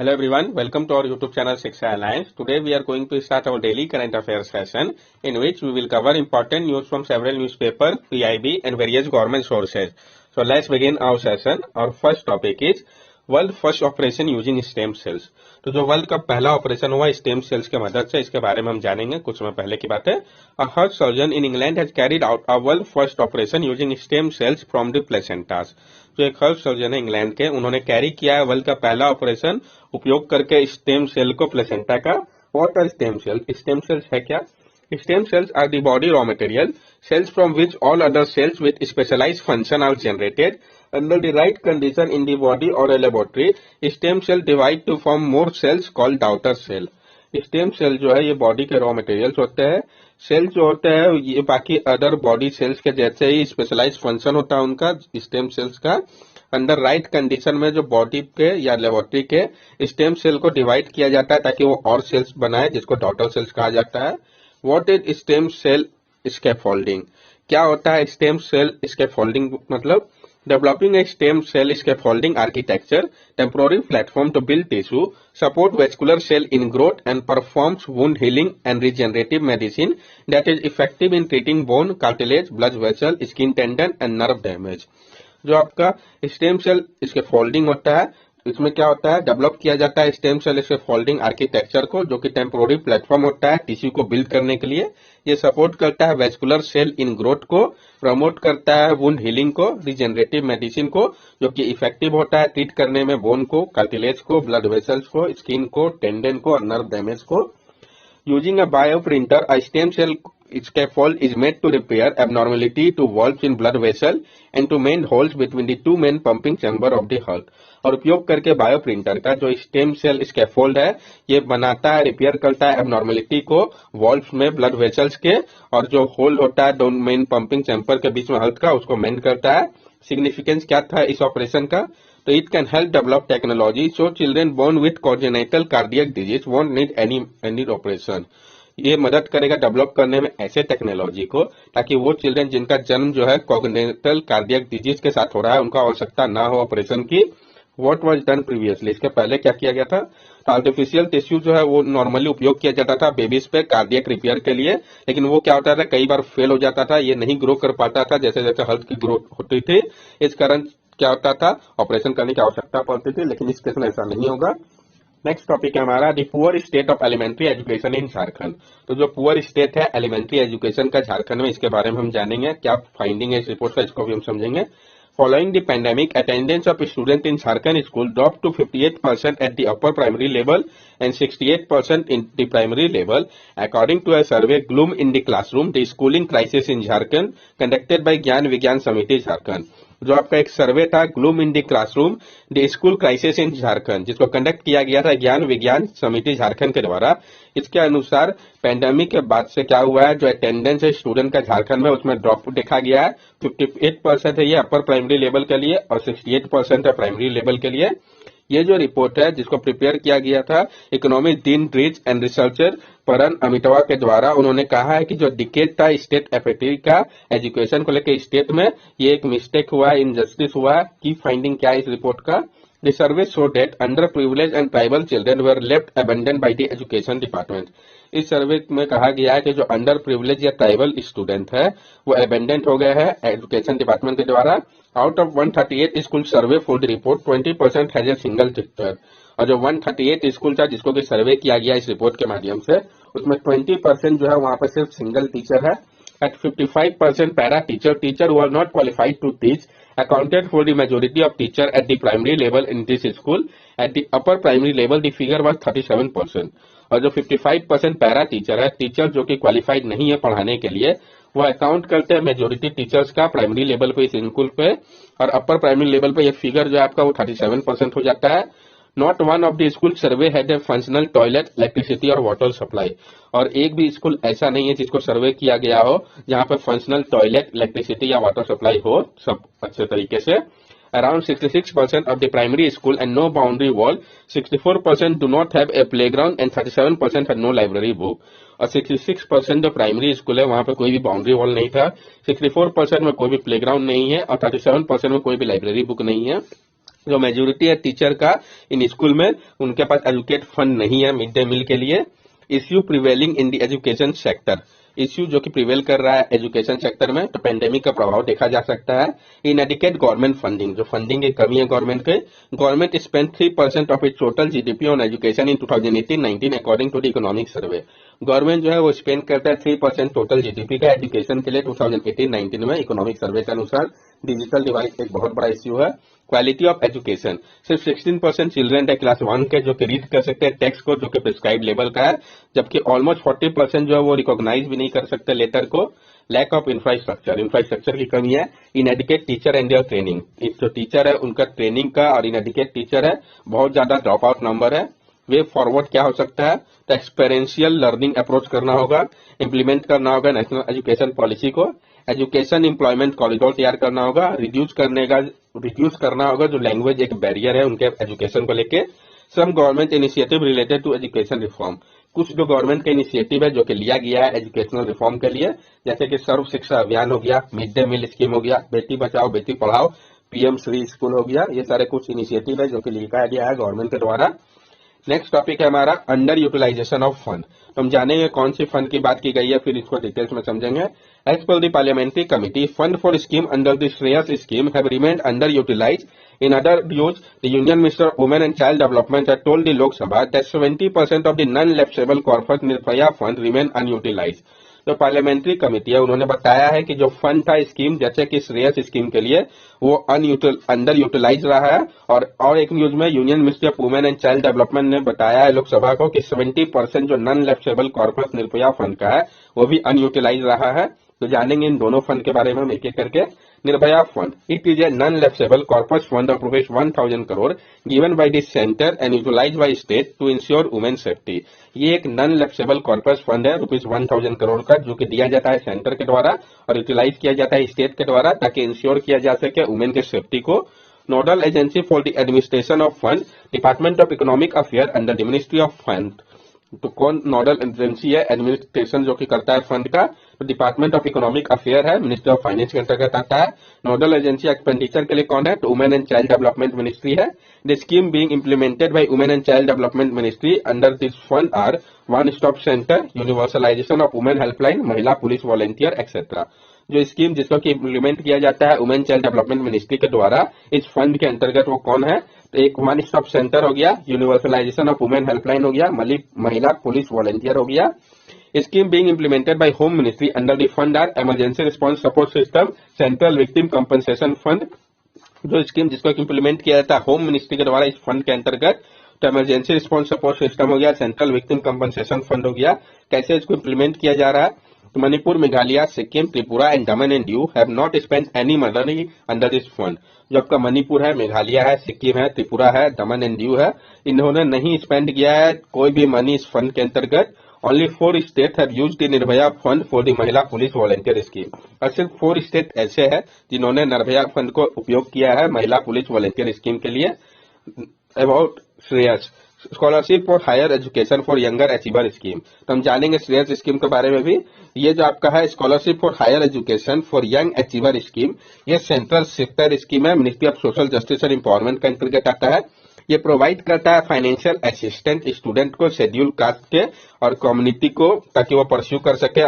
Hello everyone, welcome to our YouTube channel Shiksha Alliance. Today we are going to start our daily current affairs session in which we will cover important news from several newspapers, PIB and various government sources. So let's begin our session. Our first topic is world first operation using stem sales. तो जो world का पहला operation हुआ stem cells के मदद से, इसके बारे में हम जानेंगे। कुछ समय पहले की बात है। A heart surgeon in England has carried out a world first operation using stem cells from the placentas. जो एक हार्ट सर्जन है इंग्लैंड के, उन्होंने कैरी किया है वर्ल्ड का पहला ऑपरेशन उपयोग करके स्टेम सेल को प्लेसेंटा का। What are stem cell? Stem cells है क्या? Stem cells are the body raw material, cells from which all other cells with specialized function are generated. Under the right condition in the body or a laboratory, stem cell divide to form more cells called daughter cell. Stem cell जो है ये body के raw materials होते हैं। Cell जो होते हैं ये बाकी अदर बॉडी सेल्स के जैसे ही स्पेशलाइज फंक्शन होता है उनका, स्टेम सेल्स का। अंडर राइट कंडीशन में जो बॉडी के या लेबोरेटरी के स्टेम सेल को डिवाइड किया जाता है ताकि वो और सेल्स बनाए, जिसको डॉटर सेल्स कहा जाता है। What is stem cell scaffolding? क्या होता है स्टेम सेल scaffolding? मतलब developing a stem cell scaffolding architecture, temporary platform to build tissue, support vascular cell in growth and performs wound healing and regenerative medicine that is effective in treating bone, cartilage, blood vessel, skin tendon and nerve damage. जो आपका stem cell scaffolding होता है, इसमें क्या होता है, develop किया जाता है स्टेम सेल फोल्डिंग आर्किटेक्चर को, जो कि टेम्पोररी प्लेटफॉर्म होता है टिश्यू को बिल्ड करने के लिए। ये सपोर्ट करता है वेस्कुलर सेल इन ग्रोथ को, प्रमोट करता है वुंड हीलिंग को, रिजेनरेटिव मेडिसिन को, जो कि इफेक्टिव होता है ट्रीट करने में बोन को, कार्टिलेज को, ब्लड वेसल्स को, स्किन को, टेंडन को और नर्व डैमेज को। Using a bioprinter, a stem cell scaffold is made to repair abnormality to valves in blood vessel and to mend holes between the two main pumping chamber of the heart. और उपयोग करके bio printer का जो stem cell scaffold है ये बनाता है, repair करता है एबनॉर्मेलिटी को वॉल्व्स में ब्लड वेसल्स के, और जो होल होता है दोनों मेन पंपिंग चैम्बर के बीच में हर्ट का, उसको मेंड करता है। सिग्निफिकेंस क्या था इस ऑपरेशन का? तो it can help develop technology so children born with congenital cardiac disease won't need any operation. ये मदद करेगा डेवलप करने में ऐसे टेक्नोलॉजी को ताकि वो चिल्ड्रन जिनका जन्म जो है कॉन्जेनिटल कार्डियक डिजीज के साथ हो रहा है उनका आवश्यकता ना हो ऑपरेशन की। What was done previously? इसके पहले क्या किया गया था? आर्टिफिशियल टिश्यू जो है वो नॉर्मली उपयोग किया जाता था बेबीज पे कार्डियक रिपेयर के लिए, लेकिन वो क्या होता था, कई बार फेल हो जाता था, ये नहीं ग्रो कर पाता था जैसे जैसे हेल्थ की ग्रोथ होती थी। इस कारण क्या होता था, ऑपरेशन करने की आवश्यकता पड़ती थी, लेकिन इस केस में ऐसा नहीं होगा। नेक्स्ट टॉपिक है हमारा the poor state of elementary education in Jharkhand. तो जो पुअर स्टेट है एलिमेंट्री एजुकेशन का झारखंड में, इसके बारे में हम जानेंगे। क्या फाइंडिंग है इस रिपोर्ट का, इसको भी हम समझेंगे। Following the pandemic, attendance of students in Jharkhand school dropped to 58% at the upper primary level and 68% in the primary level, according to a survey "Gloom in the Classroom: The Schooling Crisis in Jharkhand" conducted by ज्ञान विज्ञान समिति झारखंड। जो आपका एक सर्वे था gloom in the classroom the school crisis in Jharkhand, जिसको conduct किया गया था ज्ञान विज्ञान समिति झारखंड के द्वारा। इसके अनुसार पैंडेमिक के बाद से क्या हुआ है, जो अटेंडेंस है स्टूडेंट का झारखंड में उसमें ड्रॉप देखा गया है। 58% है ये अपर प्राइमरी लेवल के लिए और 68% है प्राइमरी लेवल के लिए। ये जो रिपोर्ट है जिसको प्रिपेयर किया गया था economic dean rich and researcher परन अमितवा के द्वारा, उन्होंने कहा है कि जो डिकेट था स्टेट एफेक्टिव का एजुकेशन को लेकर स्टेट में, ये एक मिस्टेक हुआ है, इनजस्टिस हुआ है। की फाइंडिंग क्या है इस रिपोर्ट का? The survey showed that underprivileged and tribal children were left abandoned by the education department. इस सर्वे में कहा गया है कि जो अंडर प्रिविलेज या ट्राइबल स्टूडेंट है वो अबेंडेंट हो गए हैं एजुकेशन डिपार्टमेंट के द्वारा। Out of 138 school survey for the report 20% has a single teacher. और जो 138 स्कूल था जिसको कि सर्वे किया गया इस रिपोर्ट के माध्यम से, उसमें 20% जो है वहां पर सिर्फ सिंगल टीचर है। At 55% para teacher who are not qualified to teach accounted for the majority of teacher at the primary level in this school. At the upper primary level the figure was 37%. और जो 55% para teacher है, teacher जो कि qualified नहीं है पढ़ाने के लिए, वो अकाउंट करते हैं मेजोरिटी टीचर्स का प्राइमरी लेवल पे इस स्कूल पे, और अपर प्राइमरी लेवल पे ये फिगर जो है आपका वो 37% हो जाता है। Not one of the school survey had a functional toilet, electricity और वाटर सप्लाई। और एक भी स्कूल ऐसा नहीं है जिसको सर्वे किया गया हो जहां पर फंक्शनल टॉयलेट, इलेक्ट्रिसिटी या वाटर सप्लाई हो सब अच्छे तरीके से। Around 66% of the primary school and no boundary wall, 64% do not have a playground and 37% have no library book. और 66% जो प्राइमरी स्कूल है वहां पर कोई भी बाउंड्री वॉल नहीं था, 64% में कोई भी प्लेग्राउंड नहीं है और 37% में कोई भी लाइब्रेरी बुक नहीं है। जो मेजोरिटी है टीचर का इन स्कूल में, उनके पास एजुकेट फंड नहीं है मिड डे मील के लिए। Issue prevailing in the education sector, issue जो कि प्रिवेल कर रहा है एजुकेशन सेक्टर में, तो पेंडेमिक का प्रभाव देखा जा सकता है। इनएडिक्वेट गवर्नमेंट फंडिंग, जो फंडिंग की कमी है गवर्नमेंट के। Government spend 3% of it total GDP on education in 2018-19 according to the economic survey. Government जो है वो स्पेंड करता है 3% टोटल जीडीपी का एजुकेशन के लिए 2018-19 में, इकोनॉमिक सर्वे के अनुसार। डिजिटल डिवाइड एक बहुत बड़ा इश्यू है। क्वालिटी ऑफ एजुकेशन, सिर्फ 16% चिल्ड्रन है क्लास 1 के जो कि रीड कर सकते हैं टेक्स्ट को, जो कि प्रिस्क्राइब लेवल का है, जबकि ऑलमोस्ट 40% जो है वो रिकॉग्नाइज भी नहीं कर सकते लेटर को। लैक ऑफ इंफ्रास्ट्रक्चर, इंफ्रास्ट्रक्चर की कमी है। इनएडिक्वेट टीचर एंड देयर ट्रेनिंग, जो टीचर है उनका ट्रेनिंग का, और इनएडिक्वेट टीचर है, बहुत ज्यादा ड्रॉप आउट नंबर है। वे फॉरवर्ड क्या हो सकता है, तो एक्सपेरियंशियल लर्निंग अप्रोच करना होगा, इंप्लीमेंट करना होगा नेशनल एजुकेशन पॉलिसी को। एजुकेशन एम्प्लॉयमेंट कॉरिडोर तैयार करना होगा, रिड्यूस करना होगा जो लैंग्वेज एक बैरियर है उनके एजुकेशन को लेके। Some government initiative related to education reform, कुछ जो गवर्नमेंट का इनिशिएटिव है जो कि लिया गया है एजुकेशनल रिफॉर्म के लिए, जैसे कि सर्व शिक्षा अभियान हो गया, मिड डे मील स्कीम हो गया, बेटी बचाओ बेटी पढ़ाओ, पीएम श्री स्कूल हो गया। ये सारे कुछ इनिशिएटिव है जो कि लिखा गया है गवर्नमेंट के द्वारा। नेक्स्ट टॉपिक है हमारा अंडर यूटिलाइजेशन ऑफ फंड। तो हम जानेंगे कौन सी फंड की बात की गई है, फिर इसको डिटेल्स में समझेंगे। As per the parliamentary committee, fund for scheme under the Shreyas scheme have remained under utilised. In other news, the Union Minister of Women and Child Development had told the Lok Sabha that 70% of the non-lapsable corpus Nirbhaya fund remain unutilized. जो parliamentary committee है उन्होंने बताया है कि जो fund था scheme जैसे कि श्रेयस स्कीम के लिए, वो अंडर यूटिलाइज रहा है। और एक न्यूज में union ministry of women and child development ने बताया है लोकसभा को कि 70% जो non lapsable corpus Nirbhaya fund का है वो भी अनयूटिलाइज रहा है। तो जानेंगे इन दोनों फंड के बारे में हम एक एक करके। Nirbhaya fund, it is a non lapsable corpus fund of rupees 1000 crore given by the centre and utilise by state to ensure women safety. ये एक नॉन लैप्सेबल कॉर्पस फंड है रुपीज 1000 करोड़ का, जो कि दिया जाता है सेंटर के द्वारा और यूटिलाइज किया जाता है स्टेट के द्वारा, ताकि इंश्योर किया जा सके वुमेन के सेफ्टी को। Nodal agency for the administration of fund, department of economic affair under the ministry of fund. तो कौन नोडल एजेंसी है एडमिनिस्ट्रेशन जो कि करता है फंड का, तो डिपार्टमेंट ऑफ इकोनॉमिक अफेयर है, मिनिस्ट्री ऑफ फाइनेंस के अंतर्गत आता है। नोडल एजेंसी एक्सपेंडिचर के लिए कौन है, तो women and child development ministry है। The scheme being implemented by women and child development ministry under this fund are one stop centre, universalisation of women helpline, महिला पुलिस वॉलंटियर एक्सेट्रा। जो scheme जिसको कि इम्प्लीमेंट किया जाता है women child development ministry के द्वारा इस फंड के अंतर्गत, वो कौन है, तो एक वन स्टॉप सेंटर हो गया, यूनिवर्सलाइजेशन ऑफ वुमेन हेल्पलाइन हो गया, महिला पुलिस वॉलंटियर हो गया। Scheme being implemented by home ministry under the fund or emergency response support system, central victim compensation fund. जो स्कीम जिसको इम्प्लीमेंट किया जाता है होम मिनिस्ट्री के द्वारा इस फंड के अंतर्गत, तो इमरजेंसी रिस्पांस सपोर्ट सिस्टम हो गया, सेंट्रल विक्टिम कंपनसेशन फंड हो गया। कैसे इसको इम्प्लीमेंट किया जा रहा है, तो Manipur, Meghalaya, Sikkim, Tripura and Daman and Diu have not spent any money under this fund. जो आपका मणिपुर है, मेघालय है, सिक्किम है, त्रिपुरा है, दमन एंड दीव है, इन्होंने नहीं स्पेंड किया है कोई भी मनी इस फंड के अंतर्गत। Only 4 state have used the Nirbhaya fund for the महिला पुलिस वॉलंटियर स्कीम। और सिर्फ 4 स्टेट ऐसे हैं जिन्होंने निर्भया फंड को उपयोग किया है महिला पुलिस वॉलंटियर स्कीम के लिए। About Shreyas scholarship for higher education for younger achiever scheme, तो हम जानेंगे श्रेयस स्कीम के बारे में भी। ये जो आपका है scholarship for higher education for young achiever scheme, ये सेंट्रल सेक्टर स्कीम है, ministry of social justice and empowerment के अंतर्गत आता है। ये प्रोवाइड करता है फाइनेंशियल असिस्टेंट स्टूडेंट को, शेड्यूल कास्ट के और कम्युनिटी को, ताकि वो परस्यू कर सके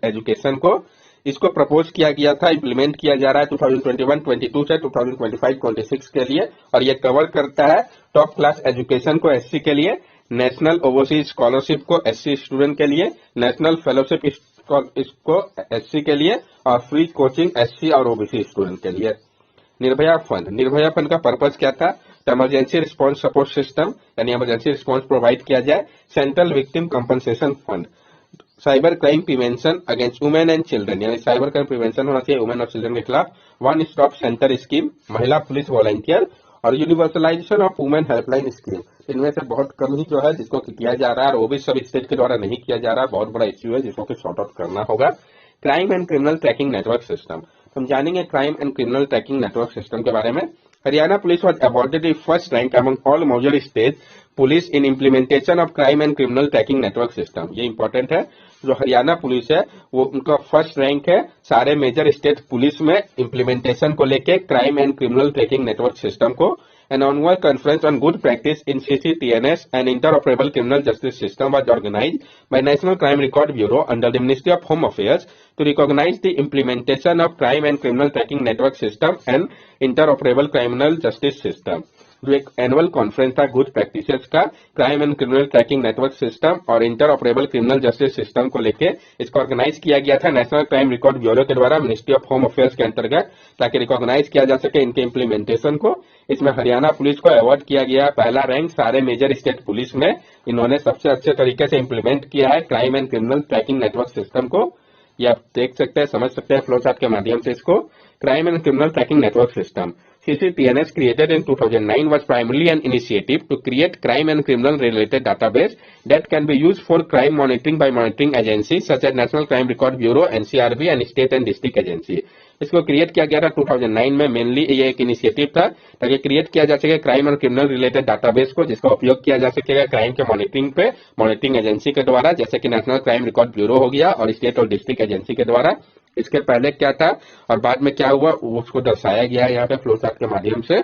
एजुकेशन को। इसको प्रपोज किया गया था, इम्प्लीमेंट किया जा रहा है 2021-22 से 2025-26 के लिए, और ये कवर करता है टॉप क्लास एजुकेशन को एससी के लिए, नेशनल ओवरसीज स्कॉलरशिप को एससी स्टूडेंट के लिए, नेशनल फेलोशिप इसको एससी के लिए, और फ्री कोचिंग एससी और ओबीसी स्टूडेंट के लिए। निर्भया फंड का पर्पज क्या था, इमरजेंसी रिस्पांस सपोर्ट सिस्टम, यानी इमरजेंसी रिस्पांस प्रोवाइड किया जाए, central victim compensation fund, cyber crime prevention against women and children, यानी साइबर क्राइम प्रिवेंशन होना चाहिए वुमेन और चिल्ड्रन के खिलाफ, वन स्टॉप सेंटर स्कीम, महिला पुलिस वॉलंटियर, और universalization of women helpline scheme. इनमें से बहुत कम ही जो है जिसको किया जा रहा है, और वो भी सब स्टेट के द्वारा नहीं किया जा रहा है, बहुत बड़ा इश्यू है जिसको कि सॉर्ट आउट करना होगा। Crime and criminal tracking network system, हम जानेंगे crime and criminal tracking network system के बारे में। Haryana police was awarded the first rank among all major state police in implementation of crime and criminal tracking network system. ये important है, जो Haryana police है वो उनका फर्स्ट रैंक है सारे मेजर स्टेट पुलिस में इम्प्लीमेंटेशन को लेके crime and criminal tracking network system को। An annual conference on good practice in CCTNS and interoperable criminal justice system was organized by National Crime Record Bureau under the Ministry of Home Affairs to recognize the implementation of crime and criminal tracking network system and interoperable criminal justice system. जो एक annual conference था good practices का crime and criminal tracking network system और inter operable criminal justice system को लेके इसको organise किया गया था नेशनल क्राइम रिकॉर्ड ब्यूरो के द्वारा मिनिस्ट्री ऑफ होम अफेयर्स के अंतर्गत, ताकि रिकॉग्नाइज किया जा सके इनके इम्प्लीमेंटेशन को। इसमें हरियाणा पुलिस को अवार्ड किया गया पहला रैंक सारे मेजर स्टेट पुलिस में। इन्होंने सबसे अच्छे तरीके से इम्प्लीमेंट किया है crime and criminal tracking network system को। ये आप देख सकते हैं, समझ सकते हैं फ्लो चार्ट के माध्यम से इसको। Crime and criminal tracking network system CCTNS created in 2009 was primarily an initiative to create crime and criminal related database that can be used for crime monitoring by monitoring agencies such as National Crime Record Bureau, NCRB and state and district agency। इसको create किया गया था 2009 में। Mainly ये एक initiative था ताकि create किया जा सके क्राइम और क्रिमिनल रिलेटेड डाटाबेस को, जिसका उपयोग किया जा सकेगा क्राइम के मॉनिटरिंग पे मॉनिटरिंग एजेंसी के द्वारा, जैसे कि नेशनल क्राइम रिकॉर्ड ब्यूरो हो गया और स्टेट और डिस्ट्रिक्ट एजेंसी के द्वारा। इसके पहले क्या था और बाद में क्या हुआ उसको दर्शाया गया है यहाँ पे फ्लो चार्ट के माध्यम से।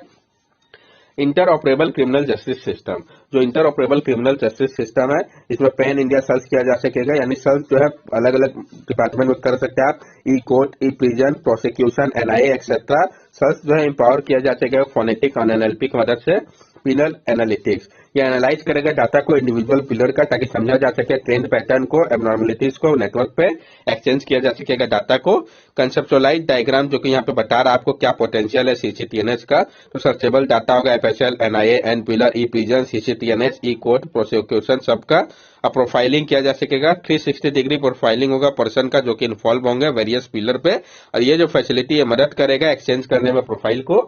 Inter operable criminal justice system, जो inter operable criminal justice system है, इसमें पैन इंडिया सर्च किया जा सकेगा, यानी सर्च जो है अलग अलग डिपार्टमेंट में कर सकते हैं आप, E court, E prison, prosecution, NIA etcetera. Search जो है एम्पावर किया जा सकेगा फोनेटिक और एनएलपी की मदद से। पिलर एनालिटिक्स, ये एनालाइज करेगा डाटा को इंडिविजुअल पिलर का, ताकि समझा जा सके ट्रेंड पैटर्न को, एबनॉर्मलिटीज को, नेटवर्क पे एक्सचेंज किया जा सकेगा डाटा को। कंसेप्चुअलाइज डायग्राम, जो कि यहाँ पे बता रहा है आपको क्या पोटेंशियल है CCTNS का। तो सर्चेबल डाटा होगा FSL, NIA, N pillar, e prison, CCTNS, ई कोर्ट, प्रोसिक्यूशन सबका। अब प्रोफाइलिंग किया जा सकेगा, 360 डिग्री प्रोफाइलिंग होगा पर्सन का, जो कि इन्वॉल्व होंगे वेरियस पिलर पे, और ये जो फैसिलिटी है मदद करेगा एक्सचेंज करने में प्रोफाइल को।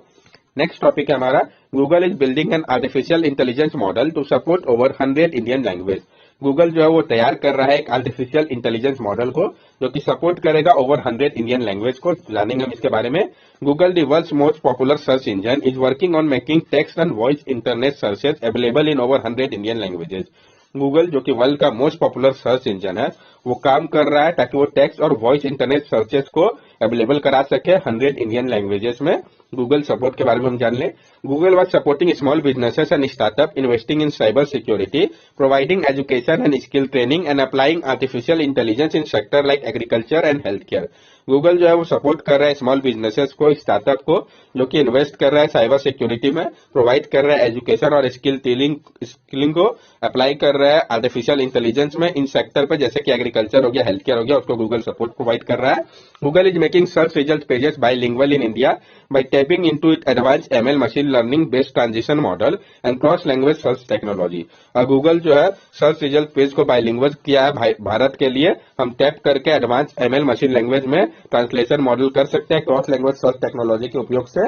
नेक्स्ट टॉपिक है हमारा Google is building an artificial intelligence model to support over 100 Indian language. Google जो है वो तैयार कर रहा है एक आर्टिफिशियल इंटेलिजेंस मॉडल को, जो कि सपोर्ट करेगा ओवर 100 इंडियन लैंग्वेज को। जानेंगे हम इसके बारे में। Google the world's most popular search engine is working on making text and voice internet searches available in over 100 Indian languages. Google जो कि वर्ल्ड का मोस्ट पॉपुलर सर्च इंजन है, वो काम कर रहा है ताकि वो टेक्स्ट और वॉइस इंटरनेट सर्चेस को अवेलेबल करा सके 100 इंडियन लैंग्वेजेस में। गूगल सपोर्ट के बारे में हम जान लें। Google was supporting small businesses and startup, investing in cyber security, providing education and skill training and applying artificial intelligence in sector like agriculture and health care. Google जो है वो सपोर्ट कर रहा है स्मॉल बिजनेसेस को, startup को, जो कि इन्वेस्ट कर रहा है साइबर सिक्योरिटी में, प्रोवाइड कर रहा है एजुकेशन और स्किलिंग को अप्लाई कर रहा है आर्टिफिशियल इंटेलिजेंस में इन सेक्टर पे, जैसे कि एग्रीकल्चर हो गया, हेल्थ केयर हो गया, उसको गूगल सपोर्ट प्रोवाइड कर रहा है। Google is making search result pages bilingual in India by tapping into its advanced ML machine learning based transition model and cross language search technology। और Google जो है search result page को bilingual किया है भारत के लिए। हम टैप करके एडवांस ML मशीन लैंग्वेज में ट्रांसलेशन मॉडल कर सकते हैं क्रॉस लैंग्वेज सर्च टेक्नोलॉजी के उपयोग से।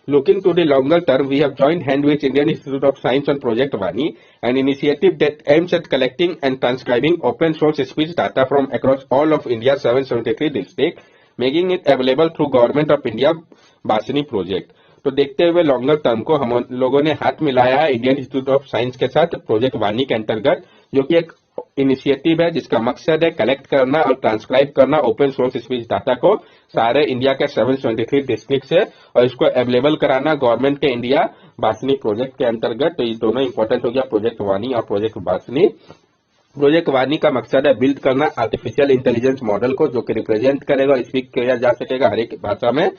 Looking to the longer term, we have joined hand with Indian Institute of Science on Project Vani, an initiative that aims at collecting and transcribing open source speech data from across all of India's 773 districts, making it available through government of India Basni project. तो देखते हुए longer term को हम लोगों ने हाथ मिलाया है इंडियन इंस्टीट्यूट ऑफ साइंस के साथ प्रोजेक्ट वानी के अंतर्गत, जो कि एक इनिशिएटिव है जिसका मकसद है कलेक्ट करना और ट्रांसक्राइब करना ओपन सोर्स स्पीच डाटा को सारे इंडिया के 723 डिस्ट्रिक्ट से, और इसको अवेलेबल कराना गवर्नमेंट के इंडिया बासनी प्रोजेक्ट के अंतर्गत। तो ये दोनों इंपॉर्टेंट हो गया, प्रोजेक्ट वानी और प्रोजेक्ट बासनी। प्रोजेक्ट वानी का मकसद है बिल्ड करना आर्टिफिशियल इंटेलिजेंस मॉडल को, जो कि रिप्रेजेंट करेगा और स्पीक किया जा सकेगा हर एक भाषा में।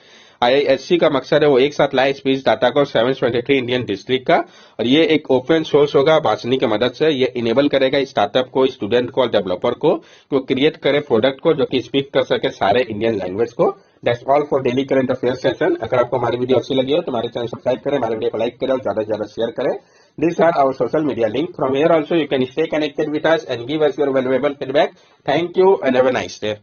IISc का मकसद है वो एक साथ लाए स्पीच डाटा को 723 इंडियन डिस्ट्रिक्ट का, और ये एक ओपन सोर्स होगा बासनी की मदद से। ये इनेबल करेगा स्टार्टअप को, स्टूडेंट को और डेवलपर को क्रिएट करे प्रोडक्ट को जो कि स्पीक कर सके सारे इंडियन लैंग्वेज को। That's all for daily current affair session. अगर आपको हमारी वीडियो अच्छी लगी हो तो हमारे चैनल सब्सक्राइब करें, हमारे वीडियो को लाइक करें और ज्यादा से ज्यादा शेयर करें। These are our social media link. From here also you can stay connected with us and give us your valuable feedback. Thank you and have a nice day.